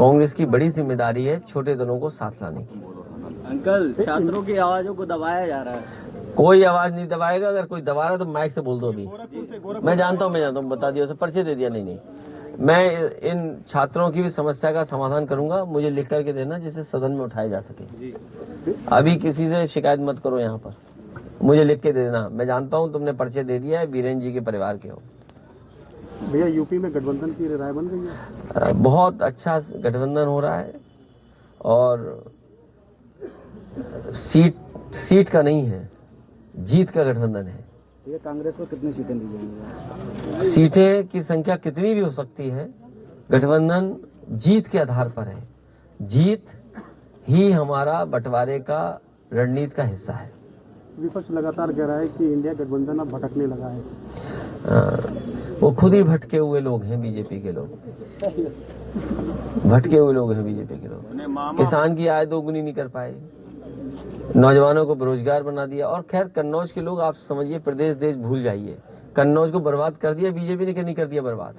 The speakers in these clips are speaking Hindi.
कांग्रेस की बड़ी जिम्मेदारी है छोटे दलों को साथ लाने की। अंकल, छात्रों की आवाजों को दबाया जा रहा है। कोई आवाज नहीं दबाएगा। अगर कोई दबा रहा है तो माइक से बोल दो। अभी मैं जानता हूँ, बता दिया, उसे पर्चे दे दिया। नहीं, मैं इन छात्रों की भी समस्या का समाधान करूंगा। मुझे लिख करके देना जिससे सदन में उठाया जा सके। अभी किसी से शिकायत मत करो यहाँ पर, मुझे लिख के दे देना। मैं जानता हूँ तुमने पर्चे दे दिया है, बीरेन जी के परिवार के हो। भैया, यूपी में गठबंधन की राय बन गई है? बहुत अच्छा गठबंधन हो रहा है और सीट का नहीं है, जीत का गठबंधन है। ये कांग्रेस को कितनी सीटें दी जाएंगी? सीटें की संख्या कितनी भी हो सकती है, गठबंधन जीत के आधार पर है। जीत ही हमारा बंटवारे का रणनीति का हिस्सा है। विपक्ष लगातार कह रहा है कि इंडिया गठबंधन अब भटकने लगा है। वो खुद ही भटके हुए लोग हैं, बीजेपी के लोग भटके हुए लोग हैं। बीजेपी के लोग किसान की आय दोगुनी नहीं कर पाए, नौजवानों को बेरोजगार बना दिया। और खैर कन्नौज के लोग, आप समझिए, प्रदेश देश भूल जाइए, कन्नौज को बर्बाद कर दिया बीजेपी ने। नहीं कर दिया बर्बाद?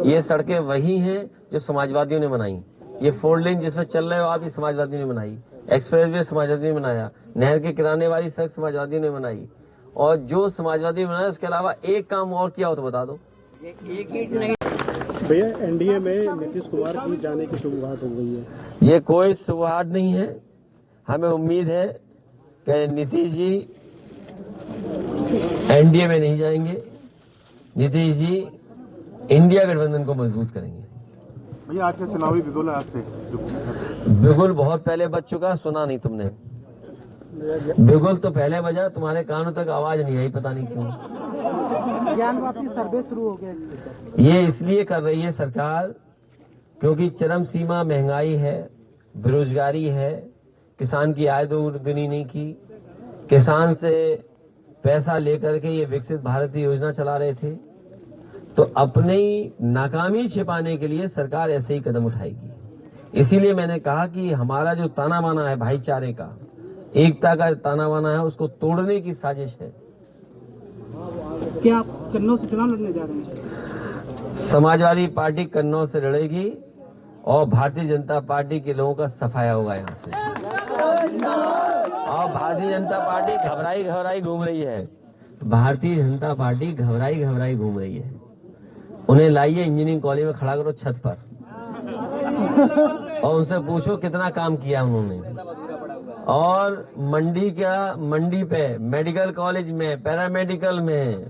ये सड़कें वही हैं जो समाजवादियों ने बनाई। ये 4 लेन जिसमें चल रहे हो आप, ये समाजवादियों ने बनाई। एक्सप्रेस वे समाजवादियों ने बनाया। नहर के किनारे वाली सड़क समाजवादियों ने बनाई। और जो समाजवादी ने बनाया उसके अलावा एक काम और किया हो तो बता दो। एक ईंट नहीं। भैया, एनडीए में नीतीश कुमार की जाने की शुरुआत हो गई है। ये कोई शुरुआत नहीं है। हमें उम्मीद है कि नीतीश जी एनडीए में नहीं जाएंगे। नीतीश जी इंडिया गठबंधन को मजबूत करेंगे। भैया, आज का चुनावी बिगुल आज से बिगुल बहुत पहले बज चुका, सुना नहीं तुमने। बिगुल तो पहले बजा, तुम्हारे कानों तक आवाज नहीं आई, पता नहीं क्यों। ज्ञान वापी सर्वे शुरू हो गया। ये इसलिए कर रही है सरकार क्योंकि चरम सीमा महंगाई है, बेरोजगारी है, किसान की आय दोगुनी नहीं की। किसान से पैसा लेकर के ये विकसित भारत की योजना चला रहे थे। तो अपनी नाकामी छिपाने के लिए सरकार ऐसे ही कदम उठाएगी। इसीलिए मैंने कहा कि हमारा जो ताना बाना है भाईचारे का, एकता का ताना बाना है, उसको तोड़ने की साजिश है। क्या आप कन्नौज से चुनाव लड़ने जा रहे हैं? समाजवादी पार्टी कन्नौज से लड़ेगी और भारतीय जनता पार्टी के लोगों का सफाया होगा यहाँ से। और भारतीय जनता पार्टी घबराई घूम रही है। भारतीय जनता पार्टी घबराई घूम रही है। उन्हें लाइए इंजीनियरिंग कॉलेज में खड़ा करो छत पर और उनसे पूछो कितना काम किया उन्होंने। और मंडी पे, मेडिकल कॉलेज में, पैरामेडिकल में,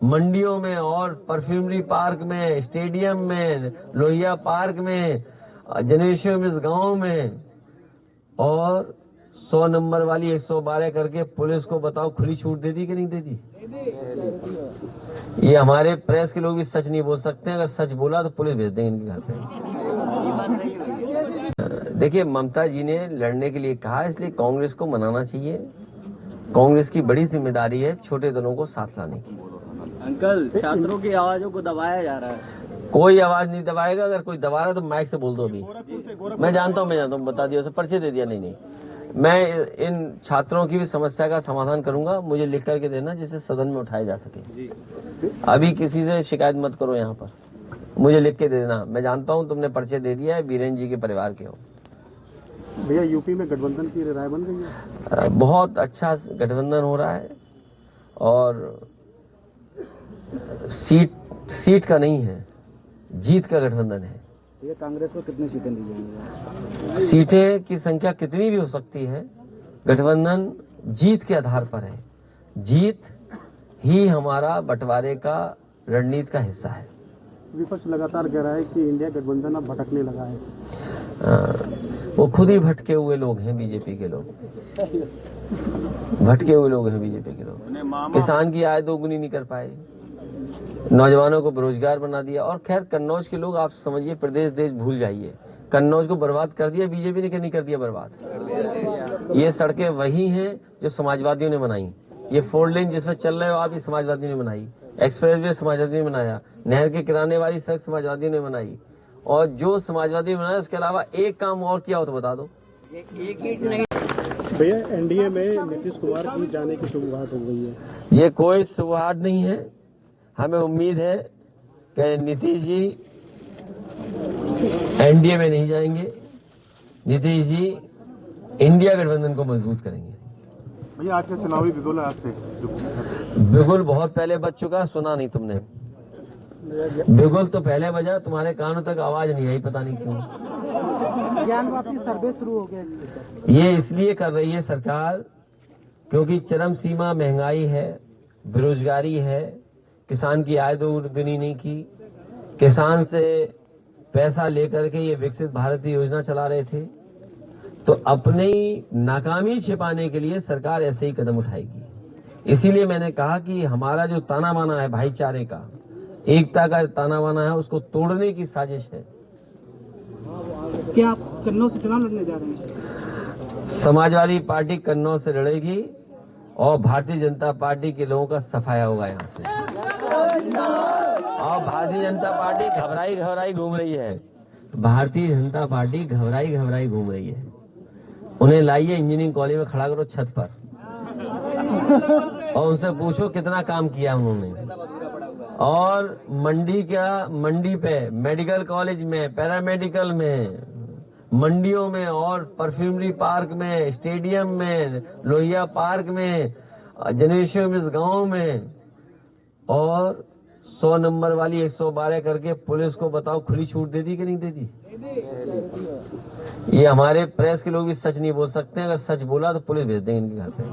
मंडियों में और परफ्यूमरी पार्क में, स्टेडियम में, लोहिया पार्क में, जनरेशन इस गांव में। और 100 नंबर वाली 112 करके पुलिस को बताओ खुली छूट दे दी कि नहीं दे दी? ये हमारे प्रेस के लोग भी सच नहीं बोल सकते हैं। अगर सच बोला तो पुलिस भेज देंगे इनके घर पे। देखिए, ममता जी ने लड़ने के लिए कहा, इसलिए कांग्रेस को मनाना चाहिए। कांग्रेस की बड़ी जिम्मेदारी है छोटे दलों को साथ लाने की। अंकल, छात्रों की आवाजों को दबाया जा रहा है। कोई आवाज नहीं दबाएगा। अगर कोई दबा रहा है तो माइक से बोल दो। अभी मैं जानता हूँ, बता दिया, उसे पर्चे दे दिया। नहीं, मैं इन छात्रों की भी समस्या का समाधान करूंगा। मुझे लिख करके देना जिससे सदन में उठाया जा सके। अभी किसी से शिकायत मत करो यहाँ पर, मुझे लिख के दे देना। मैं जानता हूँ तुमने पर्चे दे दिया है, बीरेन जी के परिवार के हो। भैया, यूपी में गठबंधन की राय बन गई है? बहुत अच्छा गठबंधन हो रहा है और सीट का नहीं है, जीत का गठबंधन है। ये कांग्रेस को कितनी सीटें दी जाएंगी? सीटें की संख्या कितनी भी हो सकती है, गठबंधन जीत के आधार पर है। जीत ही हमारा बंटवारे का रणनीति का हिस्सा है। विपक्ष लगातार कह रहा है कि इंडिया गठबंधन अब भटकने लगा है। वो खुद ही भटके हुए लोग हैं, बीजेपी के लोग भटके हुए लोग हैं। बीजेपी के लोग किसान की आय दोगुनी नहीं कर पाए, नौजवानों को बेरोजगार बना दिया। और खैर कन्नौज के लोग, आप समझिए, प्रदेश देश भूल जाइए, कन्नौज को बर्बाद कर दिया बीजेपी ने। नहीं कर दिया बर्बाद? ये सड़कें वही हैं जो समाजवादियों ने बनाई। ये 4 लेन जिसमें चल रहे हो आप, ये समाजवादियों ने बनाई। एक्सप्रेस वे समाजवादियों ने बनाया। नहर के किनारे वाली सड़क समाजवादियों ने बनाई। और जो समाजवादी बनाया उसके अलावा एक काम और किया हो तो बता दो। एक ईंट नहीं। भैया, एनडीए में नीतीश कुमार की जाने की शुरुआत हो गई है। ये कोई शुरुआत नहीं है। हमें उम्मीद है कि नीतीश जी एनडीए में नहीं जाएंगे। नीतीश जी इंडिया गठबंधन को मजबूत करेंगे। भैया आज का चुनावी बिगुल आज से बिगुल बहुत पहले बज चुका, सुना नहीं तुमने। बिगुल तो पहले बजा, तुम्हारे कानों तक आवाज नहीं आई, पता नहीं क्यों। ज्ञानवापी सर्वे शुरू हो गया। ये इसलिए कर रही है सरकार क्योंकि चरम सीमा महंगाई है, बेरोजगारी है, किसान की आय दोगुनी नहीं की। किसान से पैसा लेकर के ये विकसित भारत की योजना चला रहे थे, तो अपनी नाकामी छिपाने के लिए सरकार ऐसे ही कदम उठाएगी। इसीलिए मैंने कहा कि हमारा जो ताना बाना है भाईचारे का, एकता का ताना बाना है, उसको तोड़ने की साजिश है। क्या आप कन्नौज से चुनाव लड़ने जा रहे हैं? समाजवादी पार्टी कन्नौज से लड़ेगी और भारतीय जनता पार्टी के लोगों का सफाया होगा यहाँ से। और भारतीय जनता पार्टी घबराई घबराई घूम रही है। भारतीय जनता पार्टी घबराई घबराई घूम रही है। उन्हें लाइए इंजीनियरिंग कॉलेज में खड़ा करो छत पर और उनसे पूछो कितना काम किया उन्होंने। और मंडी पे, मेडिकल कॉलेज में, पैरामेडिकल में, मंडियों में और परफ्यूमरी पार्क में, स्टेडियम में, लोहिया पार्क में, जनरेशन इस गांव में, और 100 नंबर वाली 112 करके पुलिस को बताओ खुली छूट दे दी कि नहीं दे दी। ये हमारे प्रेस के लोग भी सच नहीं बोल सकते हैं, अगर सच बोला तो पुलिस भेज देंगे इनके घर पे।